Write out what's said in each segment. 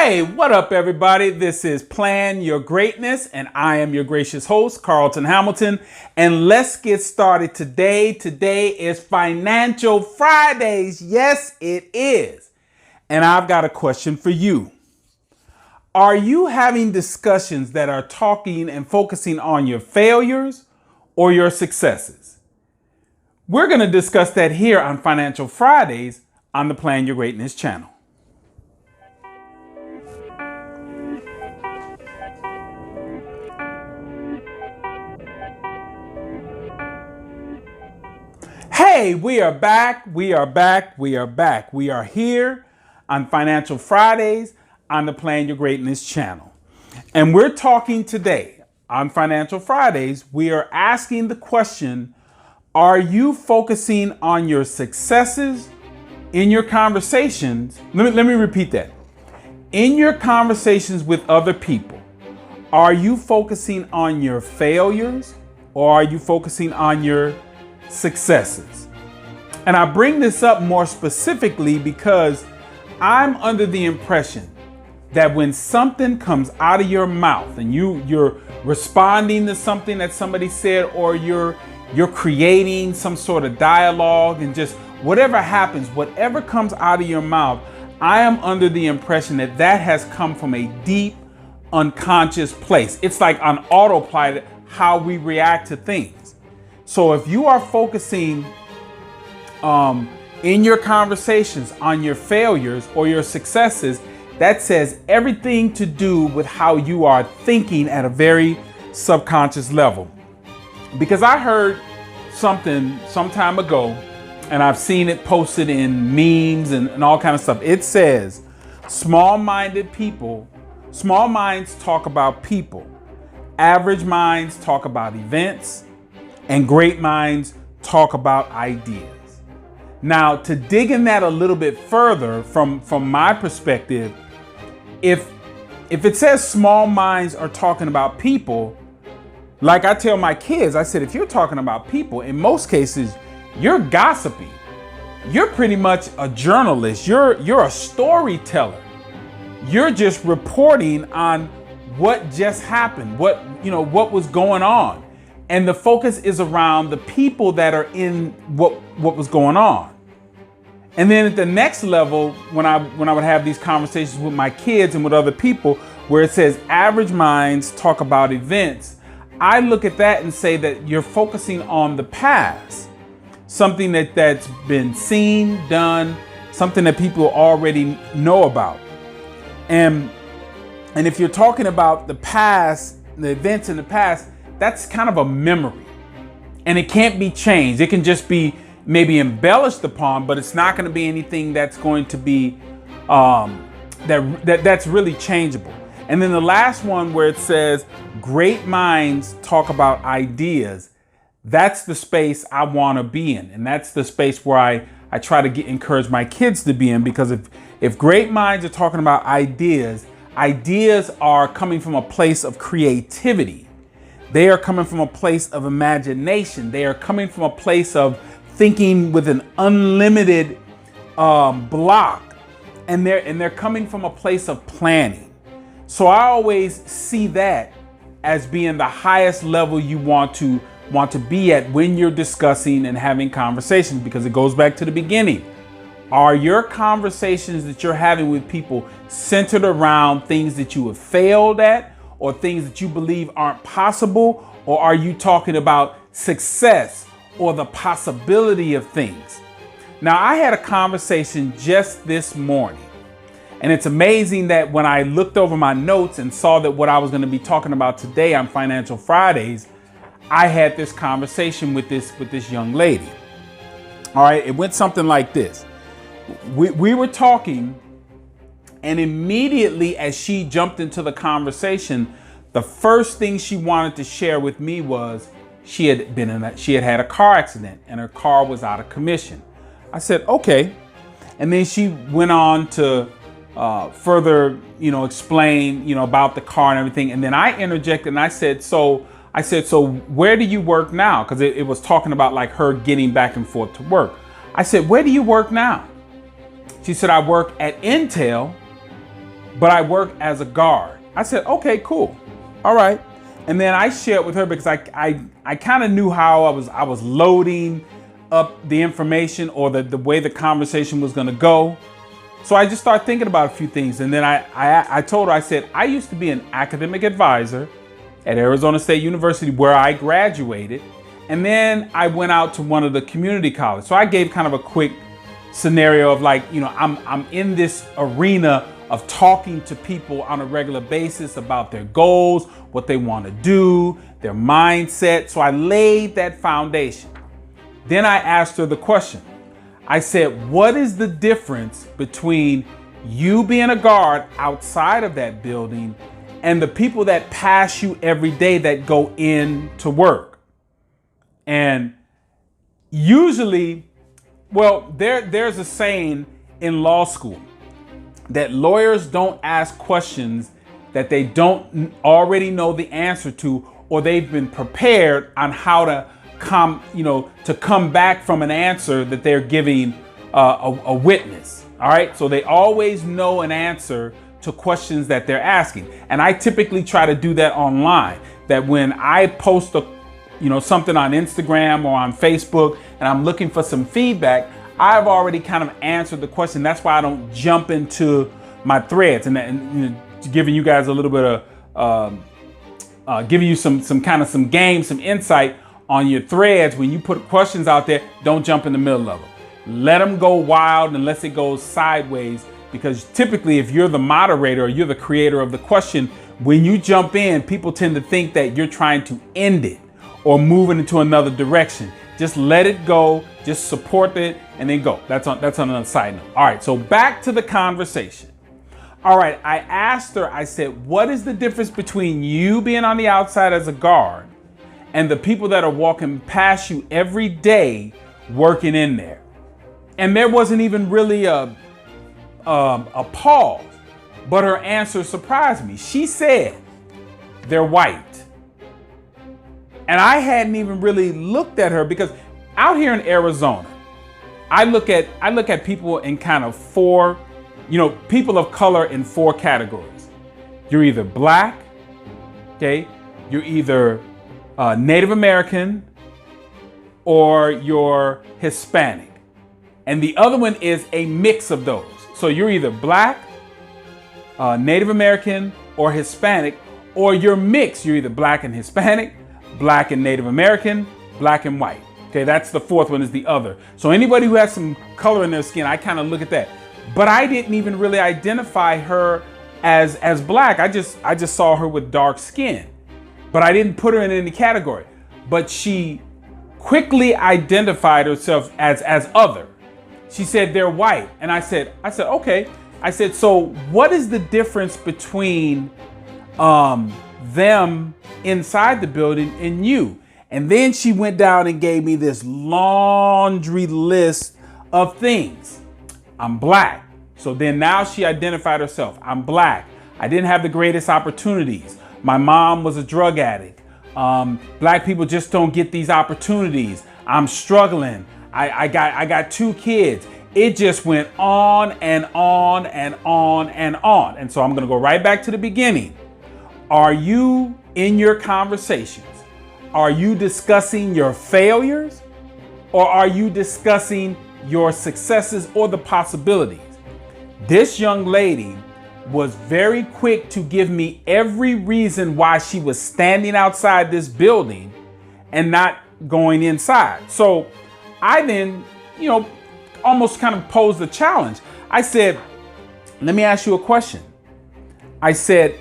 Hey, what up, everybody? This is Plan Your Greatness, and I am your gracious host, Carlton Hamilton. And let's get started today. Today is Financial Fridays. Yes, it is. And I've got a question for you. Are you having discussions that are talking and focusing on your failures or your successes? We're going to discuss that here on Financial Fridays on the Plan Your Greatness channel. Hey, we are back. We are here on Financial Fridays on the Plan Your Greatness channel. And we're talking today on Financial Fridays. We are asking the question, are you focusing on your successes in your conversations? Let me repeat that. In your conversations with other people, are you focusing on your failures or are you focusing on your successes? And I bring this up more specifically because I'm under the impression that when something comes out of your mouth and you're responding to something that somebody said, or you're creating some sort of dialogue, and just whatever happens, whatever comes out of your mouth, I am under the impression that that has come from a deep unconscious place. It's like on autopilot how we react to things. So if you are focusing in your conversations on your failures or your successes, that says everything to do with how you are thinking at a very subconscious level. Because I heard something some time ago, and I've seen it posted in memes and all kind of stuff. It says, small minds talk about people, average minds talk about events, and great minds talk about ideas. Now, to dig in that a little bit further from my perspective, if it says small minds are talking about people, like I tell my kids, I said, if you're talking about people, in most cases, you're gossiping. You're pretty much a journalist. You're a storyteller. You're just reporting on what just happened, what was going on. And the focus is around the people that are in what was going on. And then at the next level, when I would have these conversations with my kids and with other people, where it says average minds talk about events, I look at that and say that you're focusing on the past, something that's been seen, done, something that people already know about. And if you're talking about the past, the events in the past, that's kind of a memory, and it can't be changed. It can just be maybe embellished upon, but it's not going to be anything that's going to be that's really changeable. And then the last one, where it says great minds talk about ideas, that's the space I want to be in, and that's the space where I try to encourage my kids to be in, because if great minds are talking about ideas are coming from a place of creativity. They are coming from a place of imagination. They are coming from a place of thinking with an unlimited block, and they're coming from a place of planning. So I always see that as being the highest level you want to be at when you're discussing and having conversations, because it goes back to the beginning. Are your conversations that you're having with people centered around things that you have failed at, or things that you believe aren't possible? Or are you talking about success or the possibility of things? Now, I had a conversation just this morning, and it's amazing that when I looked over my notes and saw that what I was going to be talking about today on Financial Fridays, I had this conversation with this young lady. All right, it went something like this. We were talking, and immediately as she jumped into the conversation, the first thing she wanted to share with me was she had had a car accident and her car was out of commission. I said, okay. And then she went on to further, explain, about the car and everything. And then I interjected and I said, so where do you work now? Because it was talking about like her getting back and forth to work. I said, where do you work now? She said, I work at Intel, but I work as a guard. I said, okay, cool. All right. And then I shared with her because I kind of knew how I was loading up the information or the way the conversation was going to go. So I just started thinking about a few things. And then I told her, I said, I used to be an academic advisor at Arizona State University where I graduated. And then I went out to one of the community colleges. So I gave kind of a quick scenario of like, you know, I'm in this arena of talking to people on a regular basis about their goals, what they want to do, their mindset. So I laid that foundation. Then I asked her the question. I said, what is the difference between you being a guard outside of that building and the people that pass you every day that go in to work? And usually, well, there's a saying in law school that lawyers don't ask questions that they don't already know the answer to, or they've been prepared on how to come back from an answer that they're giving a witness. All right. So they always know an answer to questions that they're asking. And I typically try to do that online, that when I post something on Instagram or on Facebook and I'm looking for some feedback, I've already kind of answered the question. That's why I don't jump into my threads and giving you guys a little bit of giving you some game, some insight on your threads. When you put questions out there, don't jump in the middle of them. Let them go wild unless it goes sideways, because typically if you're the moderator or you're the creator of the question, when you jump in, people tend to think that you're trying to end it or move it into another direction. Just let it go, just support it, and then go. That's on another side note. All right, so back to the conversation. All right, I asked her, I said, what is the difference between you being on the outside as a guard and the people that are walking past you every day working in there? And there wasn't even really a pause, but her answer surprised me. She said, they're white. And I hadn't even really looked at her, because out here in Arizona, I look at people in kind of four, people of color in four categories. You're either black, okay? You're either Native American, or you're Hispanic. And the other one is a mix of those. So you're either black, Native American, or Hispanic, or you're mixed. You're either black and Hispanic, black and Native American, black and white. Okay, that's the fourth one, is the other. So anybody who has some color in their skin, I kind of look at that. But I didn't even really identify her as black. I just saw her with dark skin. But I didn't put her in any category. But she quickly identified herself as other. She said they're white. And I said, okay. I said, so what is the difference between them inside the building and you? And then she went down and gave me this laundry list of things. I'm black. So then now she identified herself. I'm black. I didn't have the greatest opportunities. My mom was a drug addict. Black people just don't get these opportunities. I'm struggling. I got 2 kids. It just went on and on and on and on. And so I'm going to go right back to the beginning. Are you, in your conversations, are you discussing your failures, or are you discussing your successes or the possibilities? This young lady was very quick to give me every reason why she was standing outside this building and not going inside. So I then, almost kind of posed a challenge. I said, let me ask you a question. I said,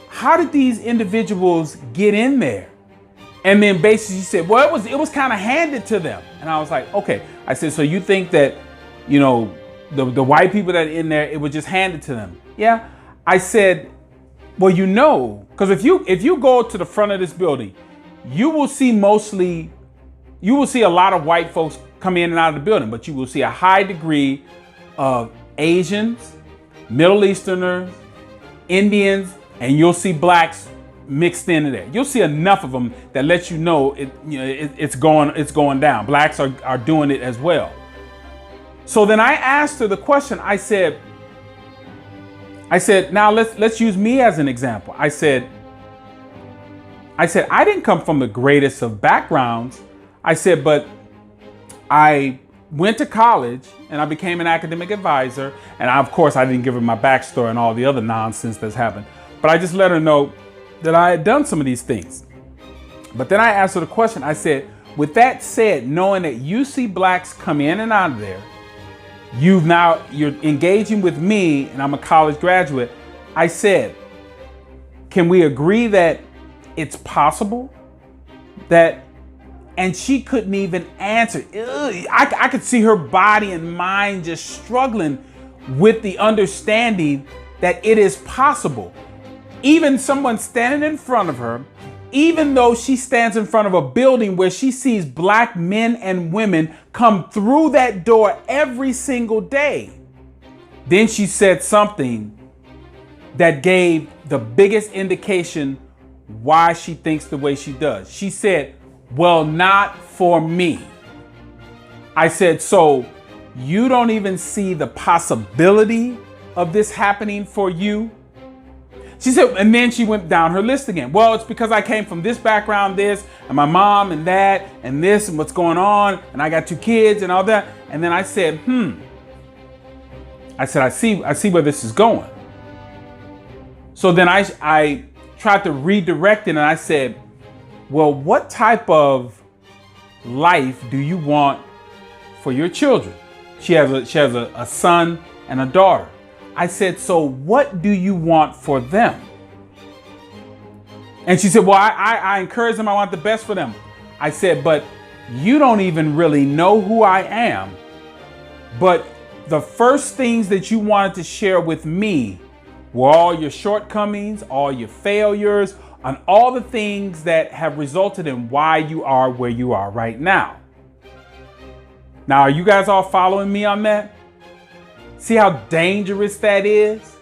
how did these individuals get in there? And then basically she said, well, it was kind of handed to them. And I was like, okay. I said, so you think that, the white people that are in there, it was just handed to them? Yeah. I said, well, because if you go to the front of this building, you will see a lot of white folks come in and out of the building, but you will see a high degree of Asians, Middle Easterners, Indians, and you'll see blacks mixed into there. You'll see enough of them that lets you know it's going down. Blacks are doing it as well. So then I asked her the question. I said, I said, now let's use me as an example. I said, I didn't come from the greatest of backgrounds. I said, but I went to college and I became an academic advisor. And of course, I didn't give her my backstory and all the other nonsense that's happened. But I just let her know that I had done some of these things. But then I asked her the question. I said, with that said, knowing that you see blacks come in and out of there, you're engaging with me and I'm a college graduate. I said, can we agree that it's possible that, and she couldn't even answer. I could see her body and mind just struggling with the understanding that it is possible. Even someone standing in front of her, even though she stands in front of a building where she sees black men and women come through that door every single day. Then she said something that gave the biggest indication why she thinks the way she does. She said, well, not for me. I said, so you don't even see the possibility of this happening for you? She said, and then she went down her list again. Well, it's because I came from this background, this, and my mom and that, and this, and what's going on, and I got 2 kids and all that. And then I said, I said, I see where this is going. So then I tried to redirect it, and I said, well, what type of life do you want for your children? She has a son and a daughter. I said, so what do you want for them? And she said, well, I encourage them. I want the best for them. I said, but you don't even really know who I am. But the first things that you wanted to share with me were all your shortcomings, all your failures, and all the things that have resulted in why you are where you are right now. Now, are you guys all following me on that? See how dangerous that is?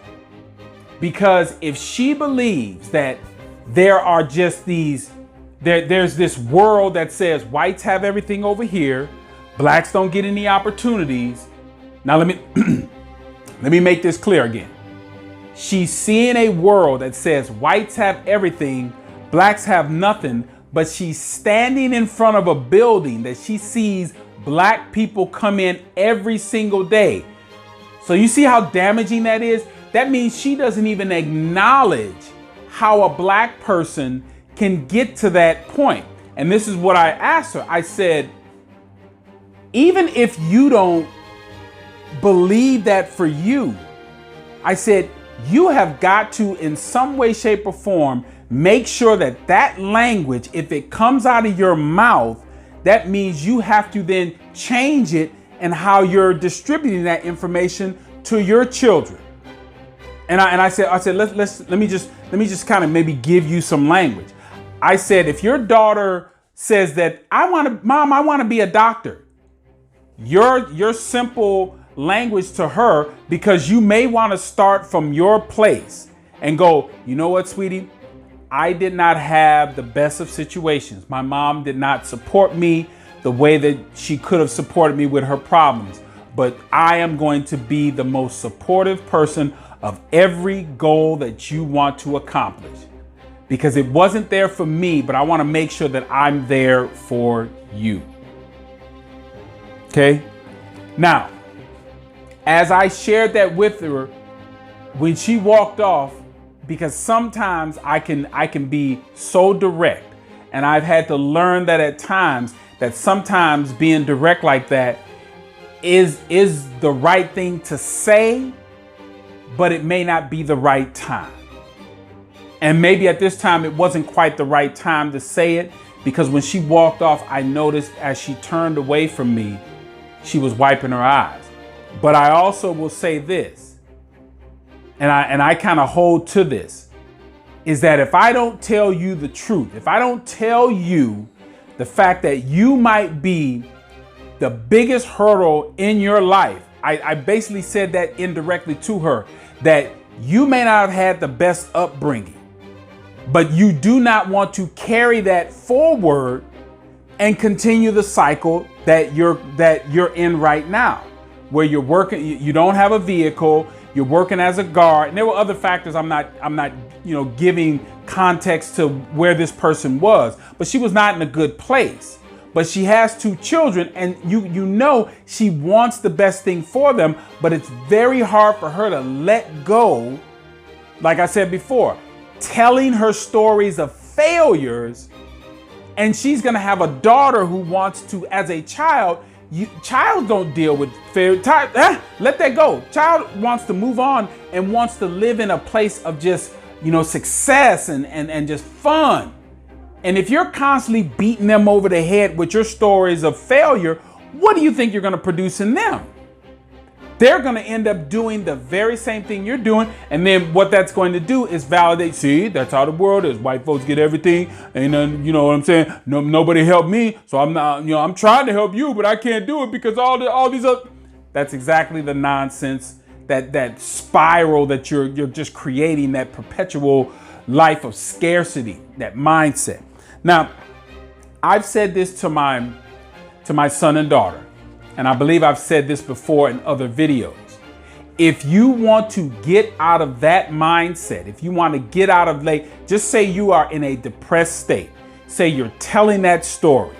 Because if she believes that there are just there's this world that says whites have everything over here, blacks don't get any opportunities. Now let me make this clear again. She's seeing a world that says whites have everything, blacks have nothing, but she's standing in front of a building that she sees black people come in every single day. So you see how damaging that is? That means she doesn't even acknowledge how a black person can get to that point. And this is what I asked her. I said, even if you don't believe that for you, I said, you have got to, in some way, shape, or form, make sure that that language, if it comes out of your mouth, that means you have to then change it and how you're distributing that information to your children. And I said, let me just kind of maybe give you some language. I said, if your daughter says that Mom, I want to be a doctor. Your simple language to her, because you may want to start from your place and go, you know what, sweetie? I did not have the best of situations. My mom did not support me the way that she could have supported me with her problems. But I am going to be the most supportive person of every goal that you want to accomplish. Because it wasn't there for me, but I want to make sure that I'm there for you. Okay? Now, as I shared that with her, when she walked off, because sometimes I can be so direct, and I've had to learn that at times, that sometimes being direct like that is the right thing to say, but it may not be the right time. And maybe at this time it wasn't quite the right time to say it, because when she walked off, I noticed as she turned away from me, she was wiping her eyes. But I also will say this, and I kind of hold to this, is that if I don't tell you the truth, if I don't tell you the fact that you might be the biggest hurdle in your life, I basically said that indirectly to her, that you may not have had the best upbringing, but you do not want to carry that forward and continue the cycle that you're in right now, where you're working, you don't have a vehicle, you're working as a guard. And there were other factors I'm not, giving context to where this person was, but she was not in a good place. But she has 2 children, and you know she wants the best thing for them, but it's very hard for her to let go. Like I said before, telling her stories of failures, and she's gonna have a daughter who wants to, as a child, child don't deal with failure. Let that go. Child wants to move on and wants to live in a place of just, success and just fun. And if you're constantly beating them over the head with your stories of failure, what do you think you're going to produce in them? They're going to end up doing the very same thing you're doing. And then what that's going to do is validate, see, that's how the world is. White folks get everything. And then, you know what I'm saying? Nobody helped me. So I'm not, I'm trying to help you, but I can't do it because all these other. That's exactly the nonsense, that spiral that you're just creating, that perpetual life of scarcity, that mindset. Now, I've said this to my son and daughter, and I believe I've said this before in other videos. If you want to get out of that mindset, if you want to get out of just say you are in a depressed state, say you're telling that story.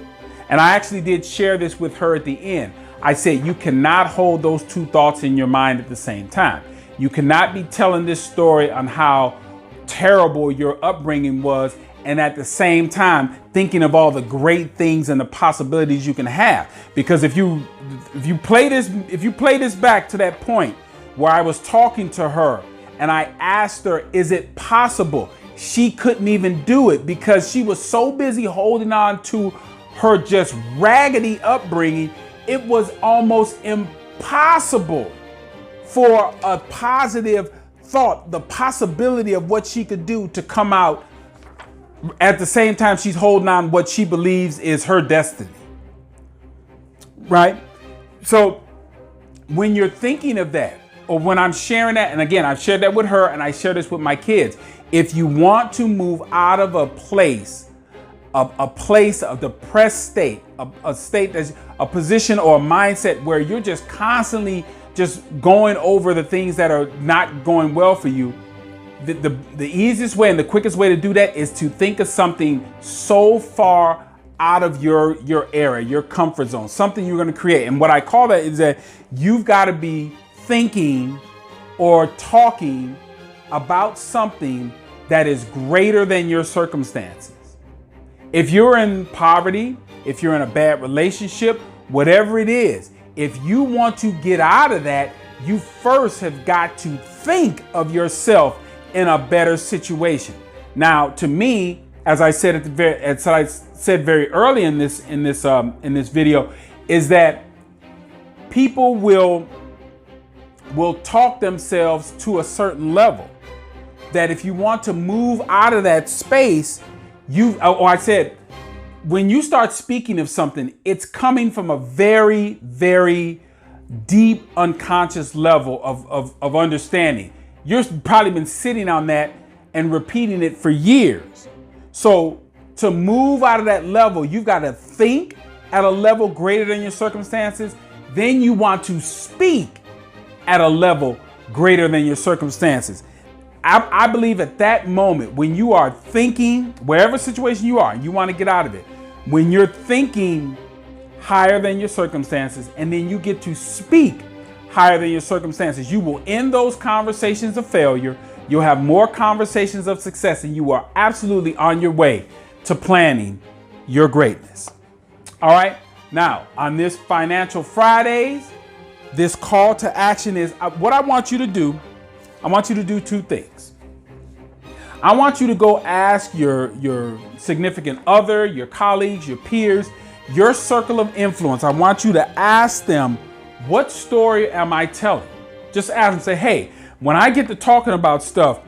And I actually did share this with her at the end. I said, you cannot hold those 2 thoughts in your mind at the same time. You cannot be telling this story on how terrible your upbringing was, and at the same time thinking of all the great things and the possibilities you can have. Because if you play this back to that point where I was talking to her and I asked her, is it possible? She couldn't even do it because she was so busy holding on to her just raggedy upbringing. It was almost impossible for a positive thought, the possibility of what she could do, to come out. At the same time, she's holding on what she believes is her destiny, right? So when you're thinking of that, or when I'm sharing that, and again, I've shared that with her and I share this with my kids. If you want to move out of a place, a depressed state, a state that's a position or a mindset where you're just constantly just going over the things that are not going well for you, the easiest way and the quickest way to do that is to think of something so far out of your area, your comfort zone, something you're going to create. And what I call that is that you've got to be thinking or talking about something that is greater than your circumstances. If you're in poverty, if you're in a bad relationship, whatever it is, if you want to get out of that, you first have got to think of yourself in a better situation. Now, to me, as I said very early in this video, is that people will talk themselves to a certain level. That if you want to move out of that space, I said, when you start speaking of something, it's coming from a very, very deep unconscious level of understanding. You've probably been sitting on that and repeating it for years. So to move out of that level, you've got to think at a level greater than your circumstances. Then you want to speak at a level greater than your circumstances. I believe at that moment, when you are thinking, wherever situation you are, you want to get out of it. When you're thinking higher than your circumstances, and then you get to speak higher than your circumstances, you will end those conversations of failure. You'll have more conversations of success, and you are absolutely on your way to planning your greatness. All right. Now, on this Financial Fridays, this call to action is what I want you to do. I want you to do 2 things. I want you to go ask your significant other, your colleagues, your peers, your circle of influence. I want you to ask them, what story am I telling? Just ask them, say, hey, when I get to talking about stuff,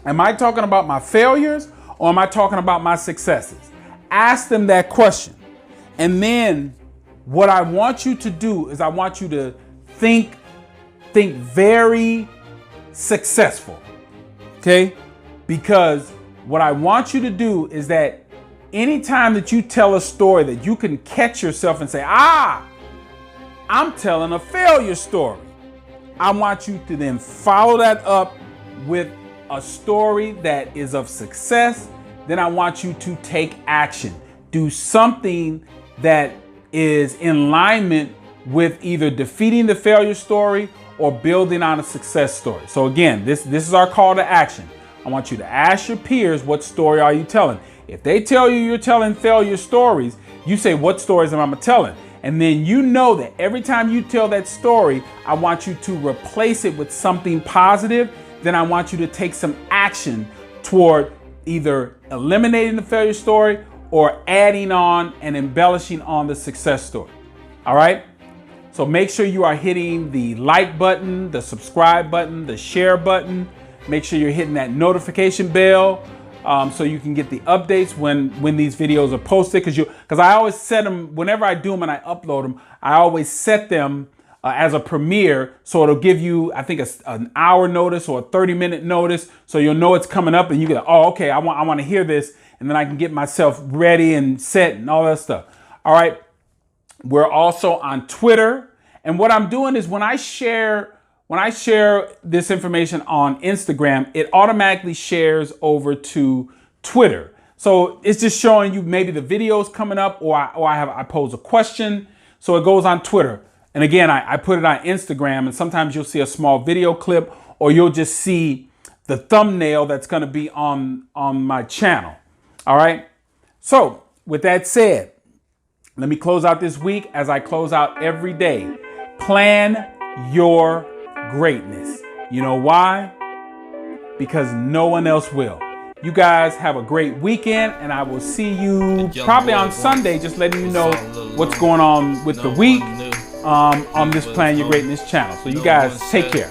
am I talking about my failures or am I talking about my successes? Ask them that question. And then what I want you to do is I want you to think very successful, okay? Because what I want you to do is that anytime that you tell a story that you can catch yourself and say, I'm telling a failure story. I want you to then follow that up with a story that is of success. Then I want you to take action. Do something that is in alignment with either defeating the failure story or building on a success story. So again, this is our call to action. I want you to ask your peers, what story are you telling? If they tell you you're telling failure stories, you say, what stories am I telling? And then you know that every time you tell that story, I want you to replace it with something positive. Then I want you to take some action toward either eliminating the failure story or adding on and embellishing on the success story. All right? So make sure you are hitting the like button, the subscribe button, the share button. Make sure you're hitting that notification bell so you can get the updates when these videos are posted. Because I always set them, whenever I do them and I upload them, I always set them as a premiere. So it'll give you, I think, an hour notice or a 30-minute notice. So you'll know it's coming up and you get, oh, okay, I want to hear this. And then I can get myself ready and set and all that stuff. All right. We're also on Twitter. And what I'm doing is when I share this information on Instagram, it automatically shares over to Twitter. So it's just showing you maybe the videos coming up, or I pose a question. So it goes on Twitter. And again, I put it on Instagram, and sometimes you'll see a small video clip, or you'll just see the thumbnail that's going to be on my channel. All right. So with that said, let me close out this week as I close out every day. Plan your greatness. You know why? Because no one else will. You guys have a great weekend, and I will see you probably on Sunday, just letting you know what's going on with the week on this Plan Your Greatness channel. So you guys take care.